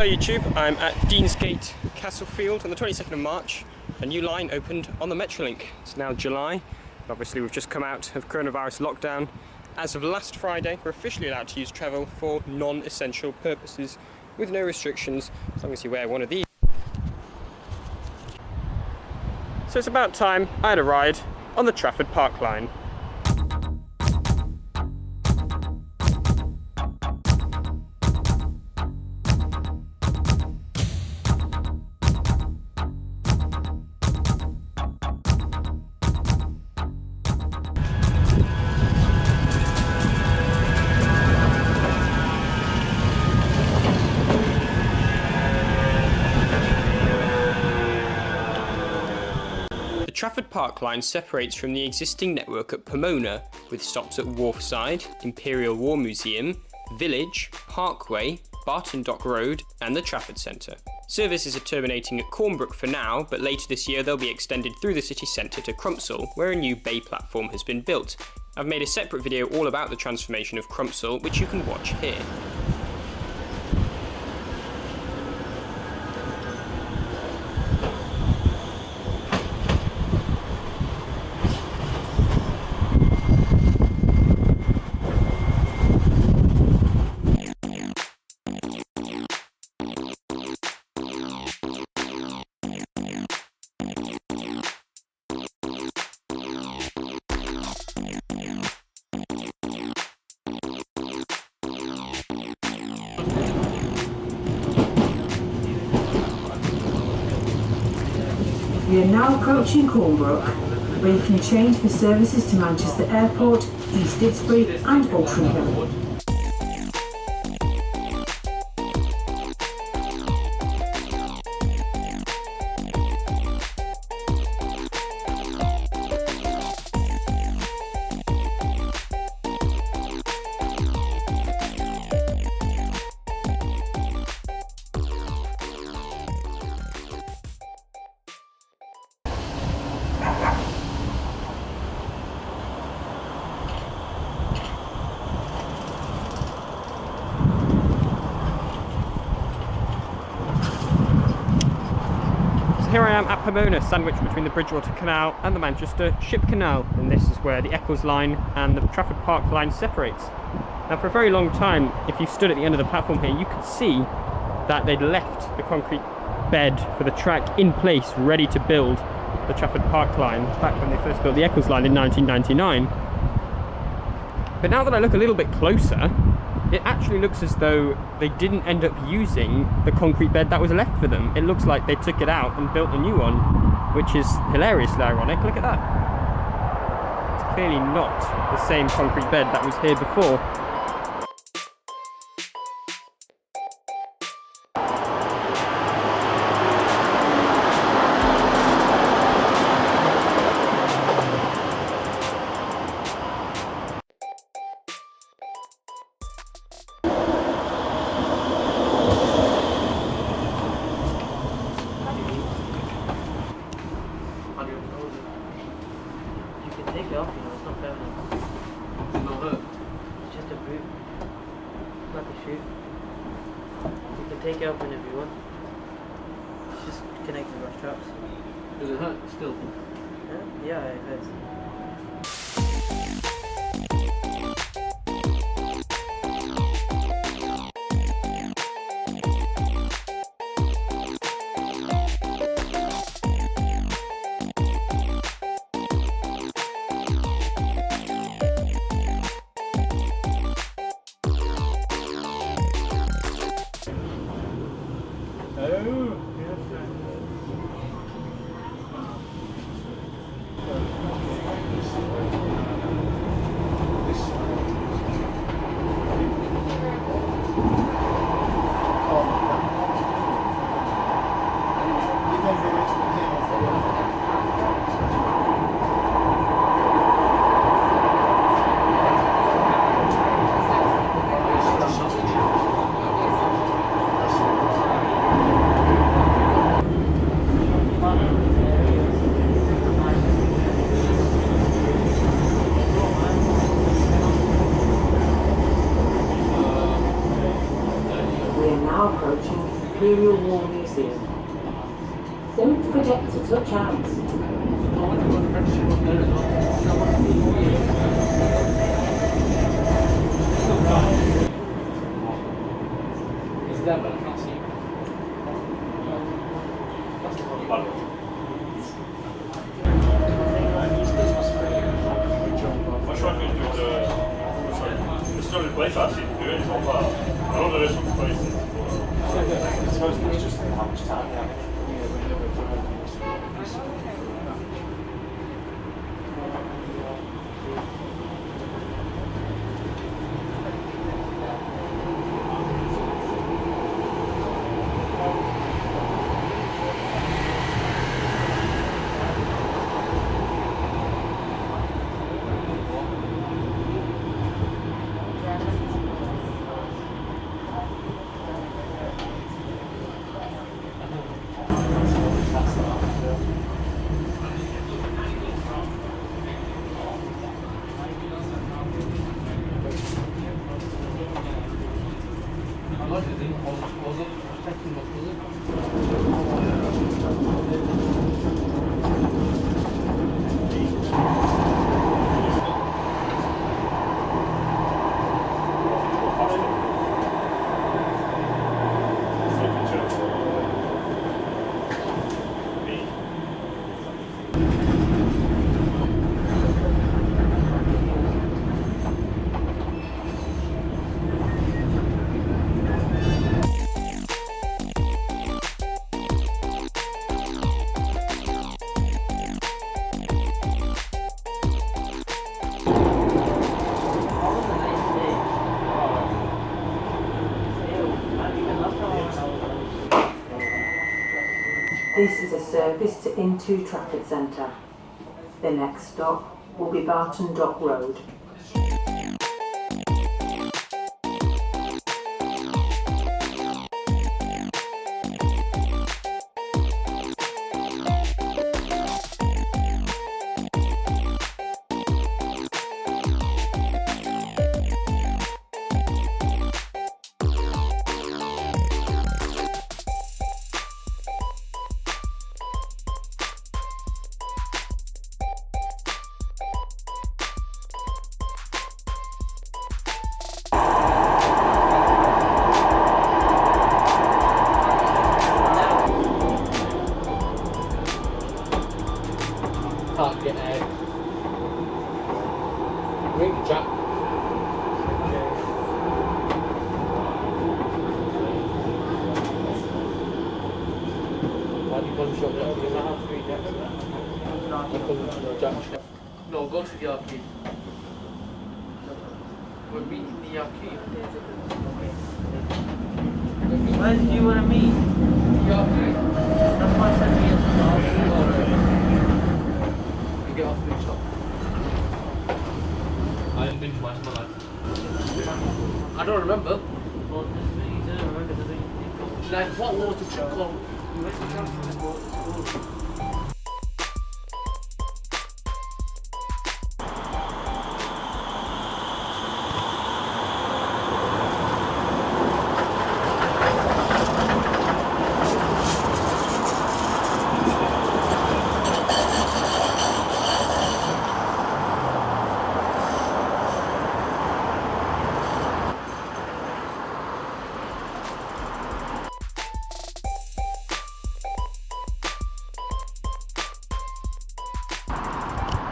Hello YouTube, I'm at Deansgate Castlefield on the 22nd of March. A new line opened on the Metrolink. It's now July. Obviously we've just come out of coronavirus lockdown. As of last Friday, we're officially allowed to use travel for non-essential purposes with no restrictions, as long as you wear one of these. So it's about time I had a ride on the Trafford Park Line. The Trafford Park Line separates from the existing network at Pomona, with stops at Wharfside, Imperial War Museum, Village, Parkway, Barton Dock Road and the Trafford Centre. Services are terminating at Cornbrook for now, but later this year they'll be extended through the city centre to Crumpsall, where a new bay platform has been built. I've made a separate video all about the transformation of Crumpsall, which you can watch here. We are now approaching Cornbrook, where you can change for services to Manchester Airport, East Didsbury and Altrincham. Here I am at Pomona, sandwiched between the Bridgewater Canal and the Manchester Ship Canal, and this is where the Eccles line and the Trafford Park line separates. Now for a very long time, if you stood at the end of the platform here, you could see that they'd left the concrete bed for the track in place, ready to build the Trafford Park line, back when they first built the Eccles line in 1999. But now that I look a little bit closer, it actually looks as though they didn't end up using the concrete bed that was left for them. It looks like they took it out and built a new one, which is hilariously ironic. Look at that. It's clearly not the same concrete bed that was here before. Take it off, you know, it's not permanent. It's not hurt? It's just a boot. It's like a shoe. You can take it off whenever you want. It's just connected to our straps. Does it hurt still? Yeah, it hurts. now approaching Imperial War Museum. Don't forget to touch out. It's there, but I can't see it. Moi je crois que le sur le point ça c'est deux, ils sont pas. Alors le reste sont pas ici. It's mostly just how much time you have. This is a service into Trafford Centre. The next stop will be Barton Dock Road. Can't get out. Ring Jack. Why do you want to shut that? Because I have 3 jacks there. I couldn't jack. No, go to the arcade. We're meeting the arcade. Where do you want to meet? The arcade. That's why I said me as well. You get off the shop. I haven't been to my life. I don't remember. Well, you don't remember the thing. Like, what was the trip called? You went to Trafford and bought the school.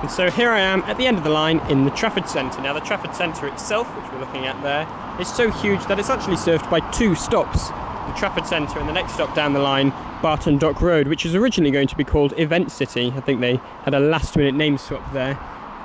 And so here I am at the end of the line in the Trafford Centre. Now the Trafford Centre itself, which we're looking at there, is so huge that it's actually served by 2 stops. The Trafford Centre and the next stop down the line, Barton Dock Road, which was originally going to be called Event City. I think they had a last minute name swap there.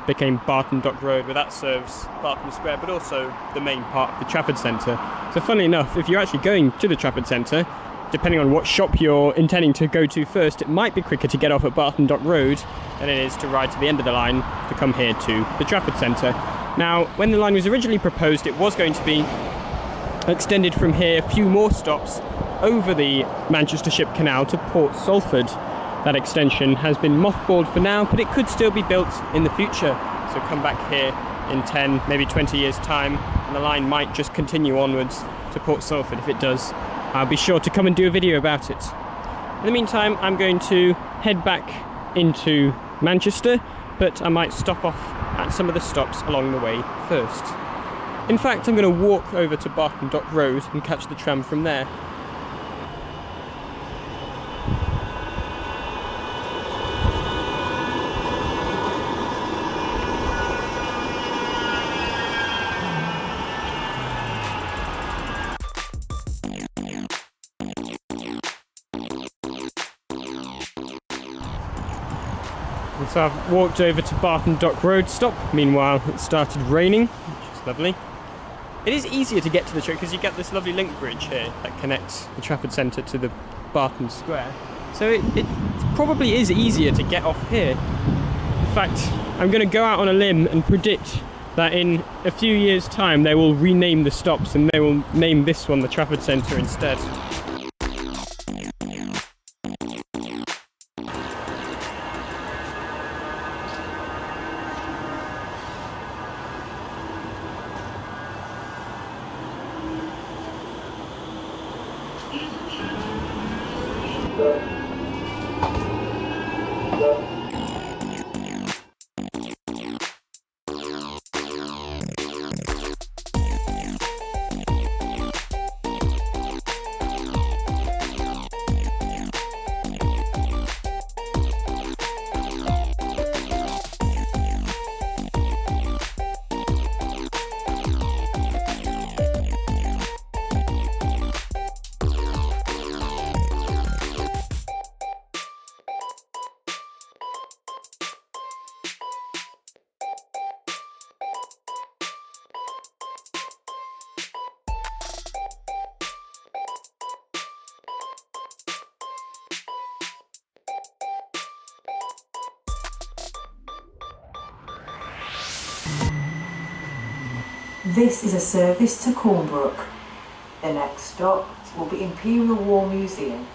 Became Barton Dock Road, where that serves Barton Square, but also the main part of the Trafford Centre. So funnily enough, if you're actually going to the Trafford Centre, depending on what shop you're intending to go to first, it might be quicker to get off at Barton Dock Road than it is to ride to the end of the line to come here to the Trafford Centre. Now, when the line was originally proposed, it was going to be extended from here a few more stops over the Manchester Ship Canal to Port Salford. That extension has been mothballed for now, but it could still be built in the future. So come back here in 10, maybe 20 years' time, and the line might just continue onwards to Port Salford if it does I'll be sure to come and do a video about it. In the meantime, I'm going to head back into Manchester, but I might stop off at some of the stops along the way first. In fact, I'm going to walk over to Barton Dock Road and catch the tram from there. So I've walked over to Barton Dock Road stop. Meanwhile, it started raining, which is lovely. It is easier to get to the train because you get this lovely link bridge here that connects the Trafford Centre to the Barton Square. So it probably is easier to get off here. In fact, I'm going to go out on a limb and predict that in a few years' time they will rename the stops and they will name this one the Trafford Centre instead. This is a service to Cornbrook. The next stop will be Imperial War Museum.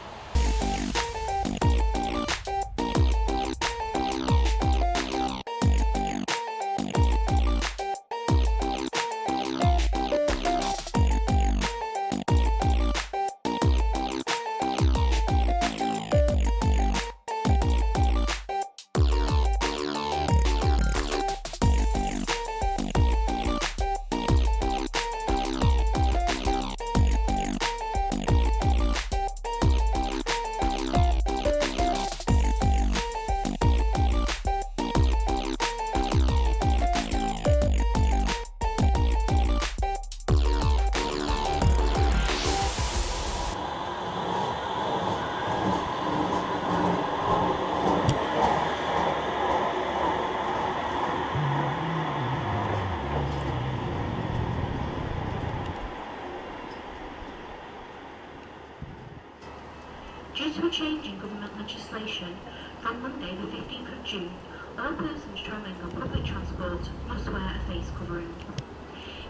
Due to a change in government legislation, from Monday the 15th of June, all persons travelling on public transport must wear a face covering.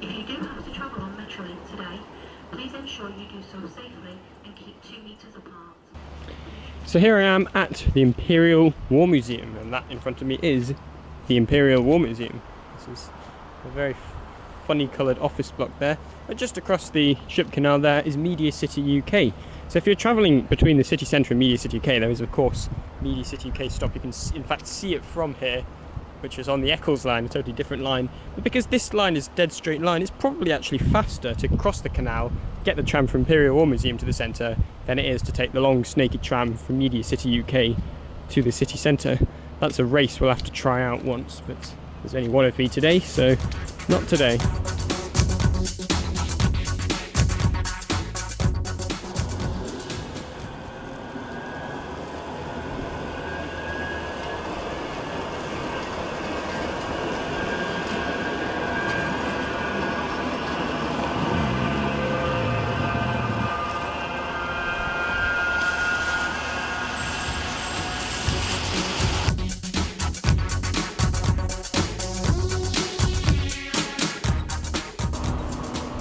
If you do have to travel on Metrolink today, please ensure you do so safely and keep 2 metres apart. So here I am at the Imperial War Museum, and that in front of me is the Imperial War Museum. This is a very funny coloured office block there, but just across the Ship Canal there is MediaCityUK. So if you're travelling between the city centre and MediaCityUK, there is of course MediaCityUK stop. You can in fact see it from here, which is on the Eccles line, a totally different line. But because this line is a dead straight line, it's probably actually faster to cross the canal, get the tram from Imperial War Museum to the centre, than it is to take the long snaky tram from MediaCityUK to the city centre. That's a race we'll have to try out once, but there's only one of me today, so not today.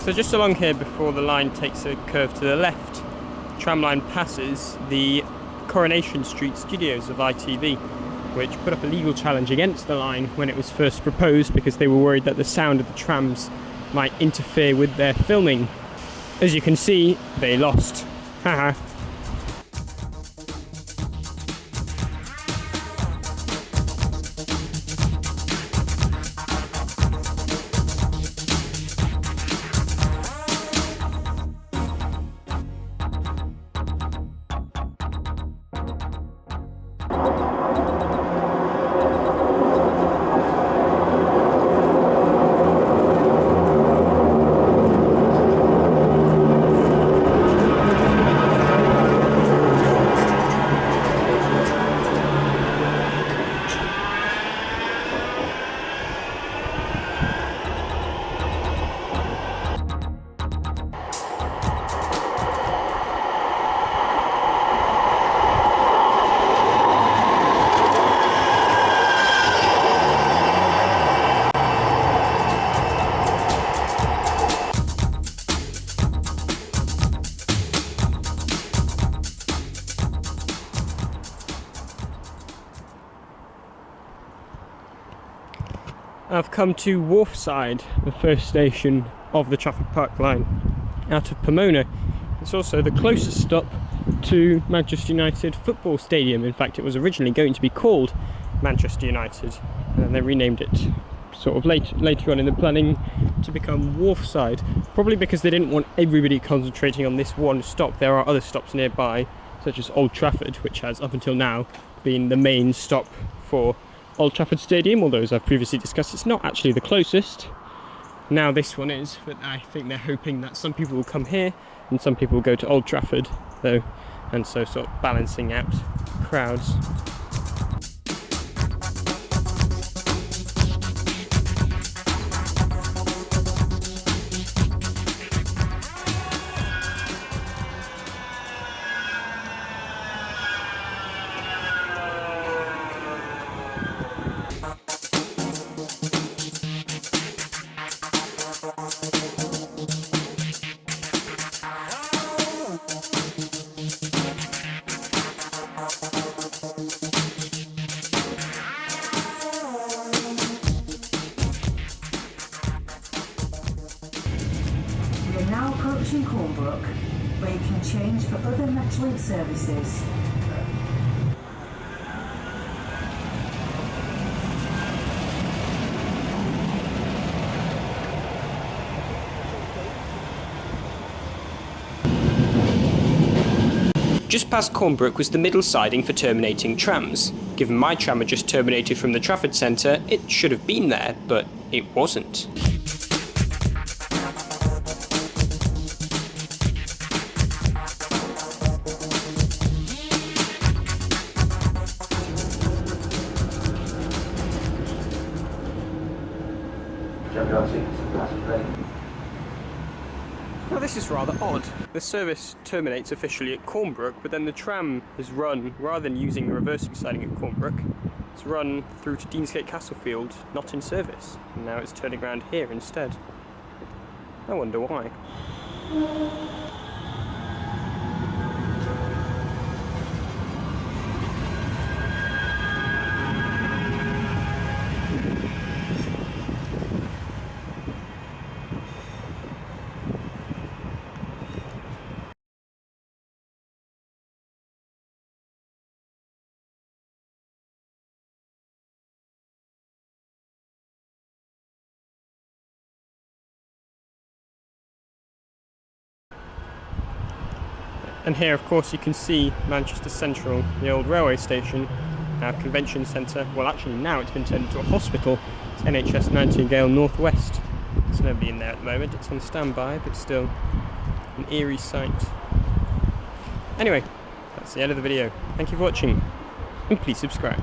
So just along here before the line takes a curve to the left, the tram line passes the Coronation Street studios of ITV, which put up a legal challenge against the line when it was first proposed because they were worried that the sound of the trams might interfere with their filming. As you can see, they lost. Haha. I've come to Wharfside, the first station of the Trafford Park Line out of Pomona. It's also the closest stop to Manchester United Football Stadium. In fact, it was originally going to be called Manchester United, and they renamed it sort of later on in the planning to become Wharfside, probably because they didn't want everybody concentrating on this one stop. There are other stops nearby, such as Old Trafford, which has up until now been the main stop for Old Trafford Stadium, although as I've previously discussed, it's not actually the closest. Now this one is, but I think they're hoping that some people will come here and some people will go to Old Trafford, though, and so sort of balancing out crowds. We are now approaching Cornbrook, where you can change for other Metrolink services. Just past Cornbrook was the middle siding for terminating trams. Given my tram had just terminated from the Trafford Centre, it should have been there, but it wasn't. Now this is rather odd. The service terminates officially at Cornbrook, but then the tram is run, rather than using the reversing siding at Cornbrook, it's run through to Deansgate Castlefield, not in service. And now it's turning around here instead. I wonder why. And here, of course, you can see Manchester Central, the old railway station, now convention centre. Well, actually now it's been turned into a hospital. It's NHS Nightingale North West. There's nobody in there at the moment. It's on standby, but still an eerie sight. Anyway, that's the end of the video. Thank you for watching, and please subscribe.